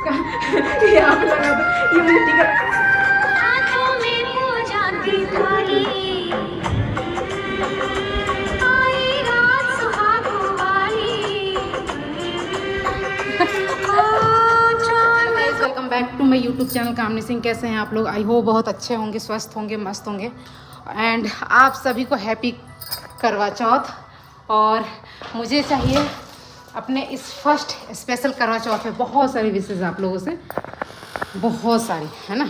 यहाँ पे लगा दो, ये मुझे टीका welcome back to my YouTube channel Kamini Singh. कैसे हैं आप लोग? आई होप बहुत अच्छे होंगे, स्वस्थ होंगे, मस्त होंगे। एंड आप सभी को हैप्पी करवा चौथ। और मुझे चाहिए अपने इस फर्स्ट स्पेशल करवा चौथ में बहुत सारी विशेष आप लोगों से, बहुत सारी, है ना।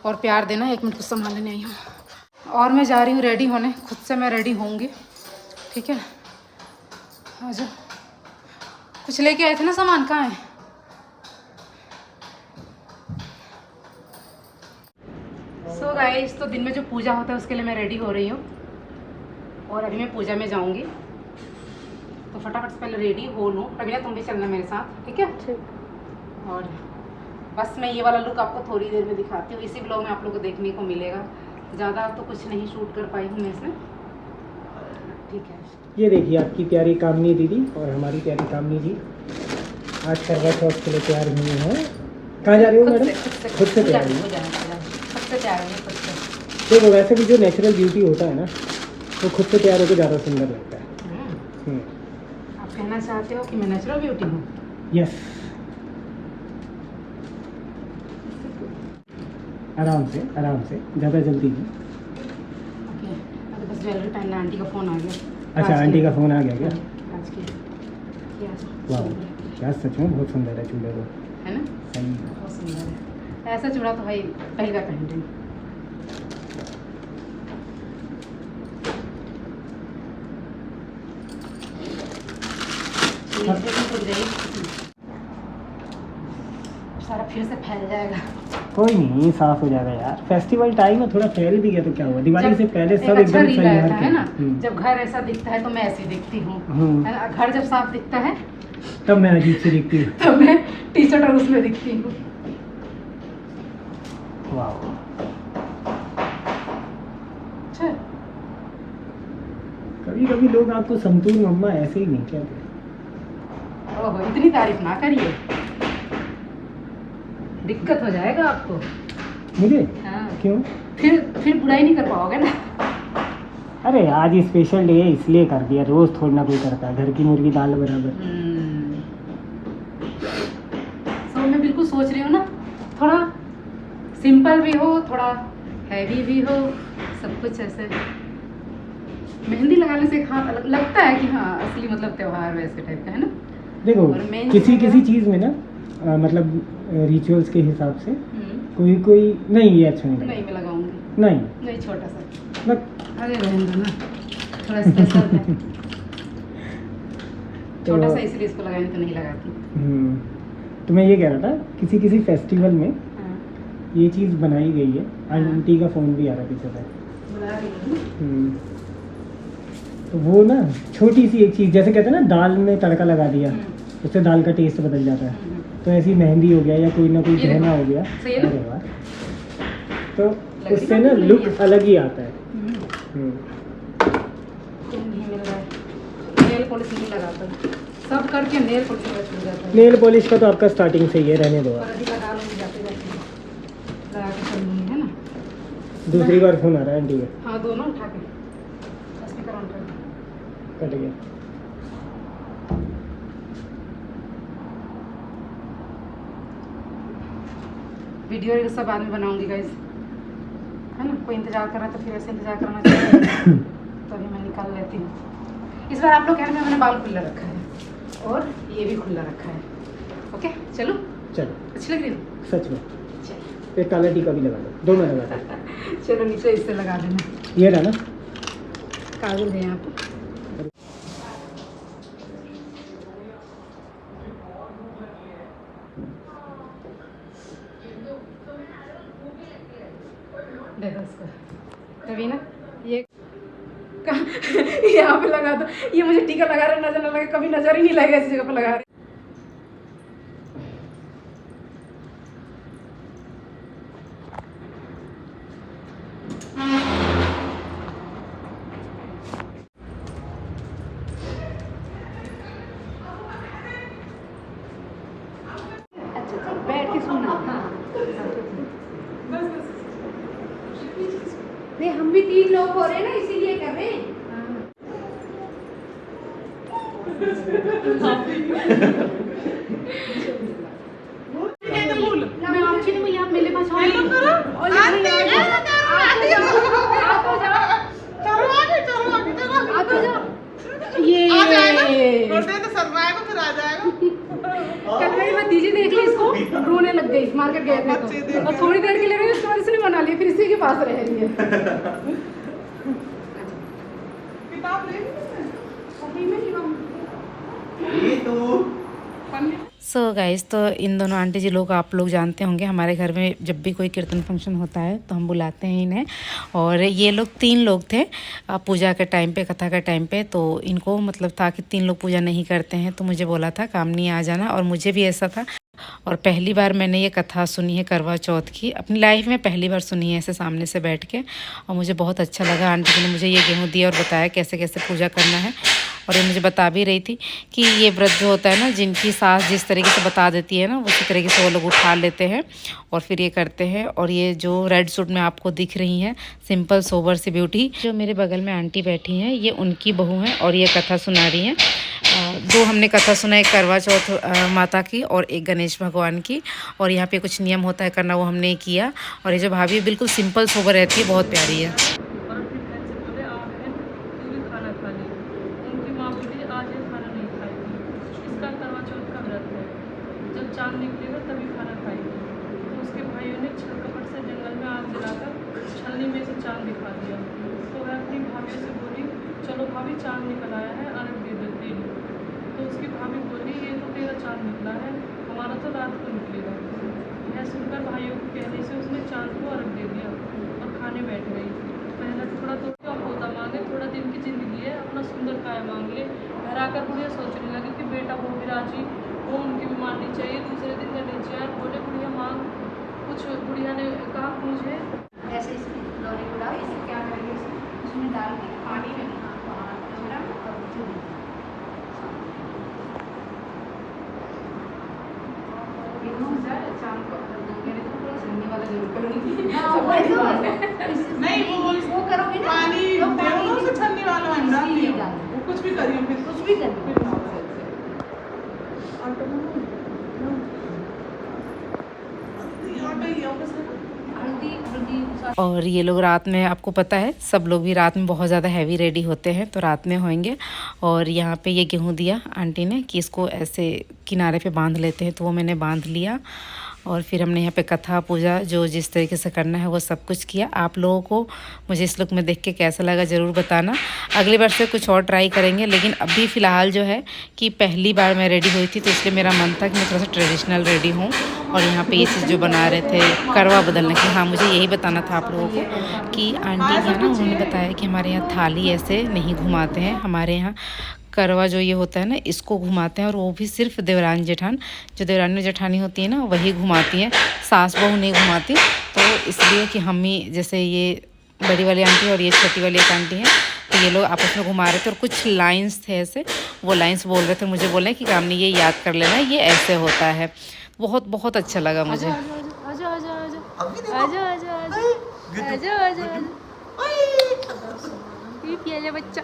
और प्यार देना। एक मिनट कुछ संभाल लेने आई हूँ और मैं जा रही हूँ रेडी होने। खुद से मैं रेडी होंगी, ठीक है। आ जाओ। कुछ लेके आए थे ना सामान, कहाँ है? सो गाइस, तो दिन में जो पूजा होता है उसके लिए मैं रेडी हो रही हूँ और अभी मैं पूजा में जाऊँगी, तो फटाफट से पहले रेडी हो लूँ। रवीना तुम भी चलना मेरे साथ, ठीक है? ठीक। और बस मैं ये वाला लुक आपको थोड़ी देर में दिखाती हूँ। इसी ब्लॉग में आप लोगों को देखने को मिलेगा। ज़्यादा तो कुछ नहीं शूट कर पाई हूँ मैं इसमें, ठीक है। ये देखिए आपकी प्यारी कामनी दीदी और हमारी प्यारी कामनी जी आज करवा चौथ के लिए तैयार हुई हैं। कहाँ जा रही हो मैडम? खुद से तैयार हुई। देखो वैसे भी जो नेचुरल ब्यूटी होता है ना, वो खुद से तैयार होकर ज़्यादा सुंदर लगता है। आप कहना चाहते हो कि मैं नेचुरल ब्यूटी हूँ? यस। आराम से ज़्यादा जल्दी नहीं। ओके, अभी बस ज्वेलरी पहनना। आंटी का फ़ोन आ गया। अच्छा, आंटी का फ़ोन आ गया क्या? आज के वाह, क्या सच में बहुत सुंदर है चूड़े वो, है ना? सही। बहुत सुंदर है। ऐसा चूड़ा तो भाई पहली बार पहन रही हूँ। सारा फिर से फैल जाएगा। कोई नहीं, साफ हो जाएगा यार। फेस्टिवल टाइम है, थोड़ा फैल भी गया तो क्या हुआ। दिवाली से पहले सब अच्छा एकदम सही है ना। जब घर ऐसा दिखता है तो मैं ऐसी दिखती हूँ, है ना। घर जब साफ दिखता है तब मैं अजीब से दिखती हूँ। तब मैं टी शर्ट और उसमें दिखती हूँ। वाह, अच्छा, कभी कभी लोग आपको संतूर मम्मा ऐसे ही नहीं कहते। ओहो, इतनी तारीफ ना करिए, दिक्कत हो जाएगा आपको। मुझे? हाँ। क्यों? फिर बुराई नहीं कर पाओगे ना। अरे आज स्पेशल डे है इसलिए कर दिया, रोज थोड़ा ना कोई करता है। घर की मुर्गी दाल बराबर। सो मैं बिल्कुल सोच रही हूँ ना, थोड़ा सिंपल भी हो, थोड़ा हैवी भी हो, सब कुछ ऐसे। मेहंदी लगाने से हाँ लगता है कि हाँ असली मतलब त्योहार वैसे टाइप का है ना। देखो किसी चीज़ में ना मतलब रिचुअल्स के हिसाब से कोई नहीं, ये अच्छा नहीं लगेगा। नहीं मैं लगाऊंगी। नहीं छोटा सा अरे रहने दो ना, थोड़ा स्पेशल है। छोटा सा इसलिए इसको लगाने तो नहीं लगाती। तो मैं ये कह रहा था किसी फेस्टिवल में ये चीज़ बनाई गई है। आंटी का फ़ोन भी आ रहा है पीछे से। तो वो ना छोटी सी एक चीज़, जैसे कहते हैं ना दाल में तड़का लगा दिया, उससे दाल का टेस्ट बदल जाता है। तो ऐसी मेहंदी हो गया या कोई ना कोई गहना हो गया, अरे वाह, तो उससे ना लुक अलग ही आता है। नेल पॉलिश नहीं लगाता, सब करके नेल पॉलिश लगा जाता है। नेल पॉलिश का तो आपका स्टार्टिंग से ही है, रहने दो। लगा लूँगी जाते लगा के चल लूँगी, है ना। दूसरी बार फोन आ रहा है आंटी का। हाँ, दोनों उठा के स्पीकर ऑन कर कट गया। वीडियो ये सब बाद में बनाऊंगी गाइस, है ना। कोई इंतजार कर रहा है तो फिर ऐसे इंतजार करना चाहिए। तो अभी मैं निकाल लेती हूँ। इस बार आप लोग कह रहे हैं मैंने बाल खुला रखा है और ये भी खुला रखा है। ओके चलो अच्छी लग रही है सच में। एक काला टीका भी लगा दो, दोनों लगा दो। चलो नीचे इससे लगा देना। ये रहा ना काजल है यहाँ पे। देखो इसको रवीना, ये यहाँ पे लगा दो। ये मुझे टीका लगा रहे नजर न लगे, कभी नजर ही नहीं लगेगा इस जगह पर लगा रहे। अच्छा बैठ के सुना। हाँ नहीं, हम भी 3 लोग हो रहे हैं ना, इसीलिए कर रहे हैं। मैं आपकी नहीं, मैं आप मेरे पास आओ। ये कल मेरी भतीजी देख ली इसको, रोने लग गई, मार्केट गए थे तो, और थोड़ी देर के लिए रही, उसके बाद इसने मना लिया, फिर इसी के पास रह रही है। किताब ले सो गाइस, तो इन दोनों आंटी जी लोग आप लोग जानते होंगे, हमारे घर में जब भी कोई कीर्तन फंक्शन होता है तो हम बुलाते हैं इन्हें। और ये लोग 3 लोग थे पूजा के टाइम पे, कथा के टाइम पे। तो इनको मतलब था कि 3 लोग पूजा नहीं करते हैं, तो मुझे बोला था कामनी आ जाना, और मुझे भी ऐसा था। और पहली बार मैंने ये कथा सुनी है करवा चौथ की, अपनी लाइफ में पहली बार सुनी है ऐसे सामने से बैठ के, और मुझे बहुत अच्छा लगा। आंटी जी ने मुझे ये गेहूँ दिया और बताया कैसे कैसे पूजा करना है। और ये मुझे बता भी रही थी कि ये व्रत जो होता है ना, जिनकी सास जिस तरीके से बता देती है ना, उसी तरीके से वो लोग उठा लेते हैं और फिर ये करते हैं। और ये जो रेड सूट में आपको दिख रही हैं, सिंपल सोबर सी ब्यूटी, जो मेरे बगल में आंटी बैठी हैं, ये उनकी बहू हैं और ये कथा सुना रही हैं। 2 हमने कथा सुना, एक करवा चौथ माता की और एक गणेश भगवान की। और यहाँ पे कुछ नियम होता है करना, वो हमने किया। और ये जो भाभी बिल्कुल सिंपल सोबर रहती है, बहुत प्यारी है। चांद निकलेगा तभी खाना खाएगी। तो उसके भाइयों ने छल कपट से जंगल में आग जलाकर छलनी में से चांद दिखा दिया। तो वह अपनी भाभी से बोली, चलो भाभी चांद निकल आया है, अर्घ दे देती है। तो उसकी भाभी बोली, ये तो तेरा चांद निकला है, हमारा तो रात को निकलेगा। यह सुनकर भाइयों के कहने से उसने चांद को अर्घ दे दिया और खाने बैठ गई। पहले थोड़ा तो क्या होता मांगे, थोड़ा दिन की जिंदगी है, अपना सुंदर काया मांग ले। घर आकर बुढ़िया सोचने लगी कि बेटा वो भी राजी, वो उनकी भी माननी चाहिए। दूसरे दिन गणेश बोले, बुढ़िया मांग कुछ। बुढ़िया ने कहा मुझे ऐसे इसमें लोरी को डाल, इसे क्या करेंगे, इसमें डाल के पानी में शाम को मेरे तो पूरा संडे वाला जरूर करूँगी। नहीं वो करोगे ना, पानी से छन्नी वाला अंडा वो कुछ भी करिए, फिर कुछ भी करिए। और ये लोग रात में, आपको पता है सब लोग भी रात में बहुत ज़्यादा हैवी रेडी होते हैं, तो रात में होंगे। और यहाँ पे ये गेहूँ दिया आंटी ने कि इसको ऐसे किनारे पे बांध लेते हैं, तो वो मैंने बांध लिया। और फिर हमने यहाँ पे कथा पूजा जो जिस तरीके से करना है वो सब कुछ किया। आप लोगों को मुझे इस लुक में देख के कैसा लगा ज़रूर बताना। अगली बार से कुछ और ट्राई करेंगे, लेकिन अभी फ़िलहाल जो है कि पहली बार मैं रेडी हुई थी, तो इसलिए मेरा मन था कि मैं थोड़ा सा ट्रेडिशनल रेडी हूँ। और यहाँ पे ये चीज़ जो बना रहे थे करवा बदलने की, हाँ मुझे यही बताना था आप लोगों को कि आंटी क्या ना, उन्होंने बताया कि हमारे यहाँ थाली ऐसे नहीं घुमाते हैं, हमारे यहाँ करवा जो ये होता है ना, इसको घुमाते हैं। और वो भी सिर्फ देवरानी जेठान, जो देवरानी जेठानी होती है ना, वही घुमाती हैं, सास बहू नहीं घुमाती। तो इसलिए कि हम ही, जैसे ये बड़ी वाली आंटी और ये छोटी वाली एक आंटी हैं, तो ये लोग आपस में घुमा रहे थे। और कुछ लाइंस थे ऐसे, वो लाइंस बोल रहे थे, मुझे बोले कि कामनी ये याद कर लेना, ये ऐसे होता है। बहुत बहुत अच्छा लगा मुझे। बच्चा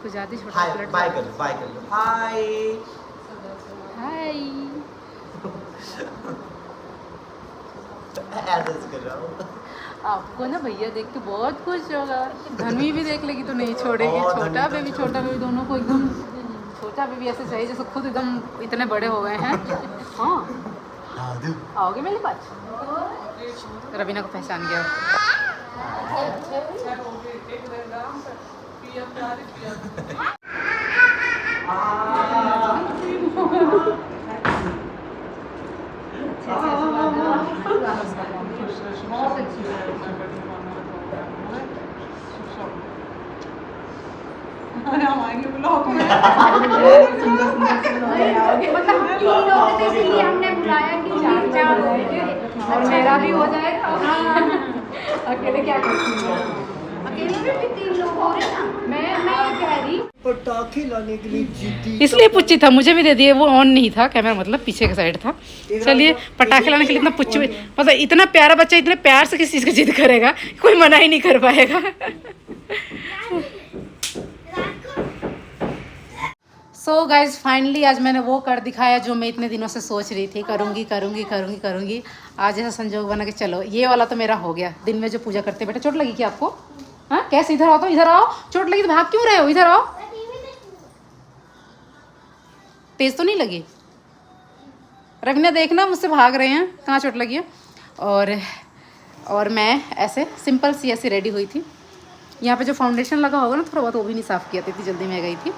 ज़्यादा छोटा, हाय बाय कर लो, बाय कर लो, हाय हाय। ऐसे कर रहा हूँ। आपको ना भैया देख के बहुत खुश होगा। धनवी भी देख लेगी तो नहीं छोड़ेगी, छोटा बेबी दोनों को एकदम। छोटा बेबी ऐसे चाहिए जैसे खुद एकदम इतने बड़े हो गए हैं। हाँ आओगे मेरे पास? रवीना को पहचान गया। हमने बुलाया कि और मेरा भी हो जाएगा। अकेले क्या करती हूँ? मैं कह रही पटाखे लाने के लिए जीती इसलिए पुच्ची था, मुझे भी दे दिए, वो ऑन नहीं था कैमरा, मतलब पीछे का साइड था। चलिए पटाखे लाने के लिए इतना पुच्ची, मतलब इतना प्यारा बच्चा इतने प्यार से किसी चीज़ का जिद करेगा, कोई मना ही नहीं कर पाएगा। सो गाइज फाइनली आज मैंने वो कर दिखाया जो मैं इतने दिनों से सोच रही थी, करूँगी करूँगी करूँगी करूँगी। आज ऐसा संजोग बना के चलो ये वाला तो मेरा हो गया। दिन में जो पूजा करते बेटा, चोट लगी क्या आपको? हाँ कैसे? इधर आओ, तो इधर आओ, चोट लगी तो भाग क्यों रहे हो? इधर आओ। तेज तो नहीं लगी? रवीना देखना मुझसे भाग रहे हैं, कहाँ चोट लगी है। और मैं ऐसे सिंपल सी ऐसी रेडी हुई थी। यहाँ पे जो फाउंडेशन लगा होगा ना थोड़ा बहुत, वो भी नहीं साफ़ किया था, इतनी जल्दी में गई थी।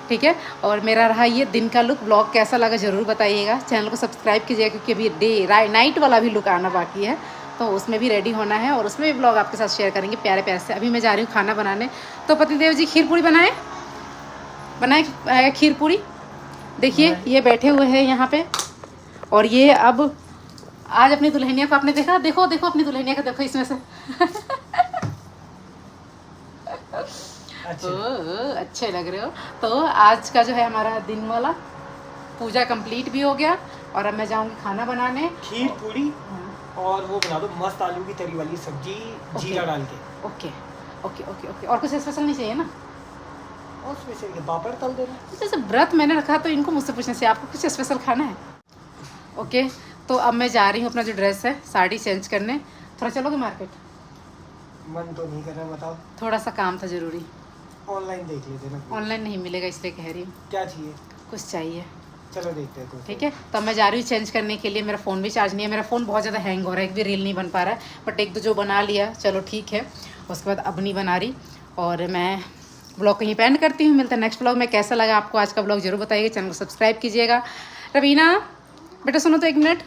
ठीक है, और मेरा रहा ये दिन का लुक। ब्लॉग कैसा लगा ज़रूर बताइएगा। चैनल को सब्सक्राइब कीजिएगा क्योंकि अभी नाइट वाला भी लुक आना बाकी है, तो उसमें भी रेडी होना है और उसमें भी ब्लॉग आपके साथ शेयर करेंगे प्यारे प्यारे से। अभी मैं जा रही हूँ खाना बनाने। तो पतिदेव जी खीर पूरी बनाए खीर पूरी। देखिए ये बैठे हुए हैं यहाँ पे, और ये अब आज अपनी दुल्हनिया को आपने देखा? देखो देखो अपनी दुल्हनिया को देखो इसमें से। अच्छे लग रहे हो। तो आज का जो है हमारा दिन वाला पूजा कंप्लीट भी हो गया और अब मैं जाऊंगी खाना बनाने। खीर पूरी और वो बना दो मस्त आलू की तरी वाली सब्जी जीरा डाल के। Okay okay okay okay. और कुछ स्पेशल नहीं चाहिए ना? और स्पेशल पापड़ तल देना। जैसे व्रत मैंने रखा तो इनको मुझसे पूछने से आपको कुछ स्पेशल खाना है? ओके, तो अब मैं जा रही हूँ अपना जो ड्रेस है साड़ी चेंज करने। थोड़ा चलोगे मार्केट? मन तो नहीं कर रहा, बताओ। थोड़ा सा काम था ज़रूरी। ऑनलाइन देख लेते ना। ऑनलाइन नहीं मिलेगा इसलिए कह रही हूँ। क्या चाहिए? कुछ चाहिए। चलो देखते हैं कुछ। ठीक है, तो मैं जा रही हूँ चेंज करने के लिए। मेरा फ़ोन भी चार्ज नहीं है, मेरा फ़ोन बहुत ज़्यादा हैंग हो रहा है, एक भी रील नहीं बन पा रहा है। बट एक दो जो बना लिया चलो ठीक है, उसके बाद अब नहीं बना रही। और मैं ब्लॉग कहीं पे एंड करती हूँ। मिलता है नेक्स्ट ब्लॉग में। कैसा लगा आपको आज का ब्लॉग जरूर बताइएगा। चैनल को सब्सक्राइब कीजिएगा। रवीना बेटा सुनो तो 1 मिनट।